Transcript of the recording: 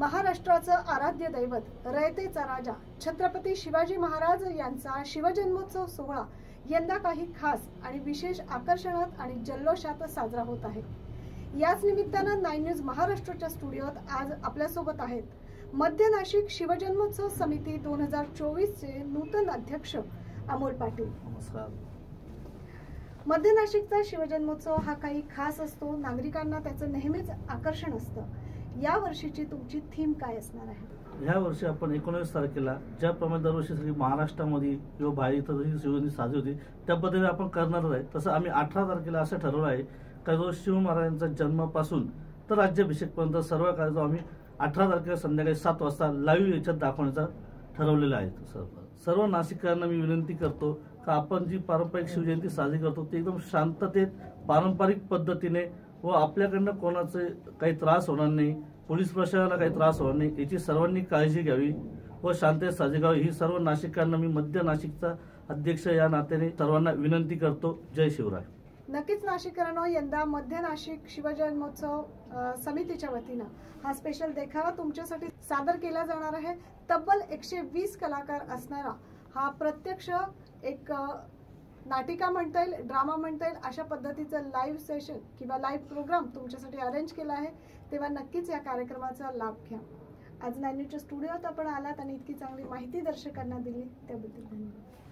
महाराष्ट्राचं आराध्य दैवत रयतेचा राजा छत्रपती शिवाजी महाराज यांचा शिवजन्मोत्सव सोहळा यंदा काही खास आणि विशेष आकर्षणात आणि जल्लोषात साजरा होत आहे। याच निमित्तानं 9 न्यूज महाराष्ट्राच्या स्टुडिओत आज आपल्या सोबत आहेत मध्य नाशिक शिवजन्मोत्सव समिती 2024 चे नूतन अध्यक्ष अमोल पाटील। नमस्कार। मध्य नाशिकचा शिवजन्मोत्सव हा काही खास असतो, नागरिकांना त्याचं नेहमीच आकर्षण असतं। या वर्षीची तुमची थीम काय असणार आहे? या वर्षी आपण 19 तारखेला ज्याप्रमाणे दरवर्षी महाराष्ट्रामध्ये किंवा बाहेर इतर जशी शिवजयंती साजरी होती त्या पद्धतीने आपण करणार आहे। तसं आम्ही 18 तारखेला असं ठरवलं आहे की जो शिव महाराजांचा जन्मापासून तर राज्याभिषेकपर्यंत सर्व कार्यक्रम आम्ही 18 तारखेला संध्याकाळी 7 वाजता लाईव्ह याच्यात दाखवण्याचा ठरवलेला आहे। सर्व नाशिकांना मी विनंती करतो की आपण जी पारंपरिक शिवजयंती साजरी करतो ती एकदम शांततेत पारंपरिक पद्धतीने व आपल्याकडनं कोणाचे काही त्रास होणार नाही, पोलीस प्रशासनाला काही त्रास होणार नाही याची सर्वांनी काळजी घ्यावी व शांततेत साजरी करावी ही सर्व नाशिकांना मी मध्य नाशिकचा अध्यक्ष या नात्याने सर्वांना विनंती करतो। जय शिवराय। नक्कीच नाशिकरांनो, यंदा मध्य नाशिक शिवजन्मोत्सव समितीच्या वतीनं हा स्पेशल देखावा तुमच्यासाठी सादर केला जाणार आहे। तब्बल 120 कलाकार असणारा हा प्रत्यक्ष एक नाटिका म्हणता येईल, ड्रामा म्हणता येईल अशा पद्धतीचं लाईव्ह सेशन किंवा लाईव्ह प्रोग्राम तुमच्यासाठी अरेंज केला आहे। तेव्हा नक्कीच या कार्यक्रमाचा लाभ घ्या। आज 9 न्यूजच्या स्टुडिओत आपण आलात आणि इतकी चांगली माहिती दर्शकांना दिली त्याबद्दल धन्यवाद।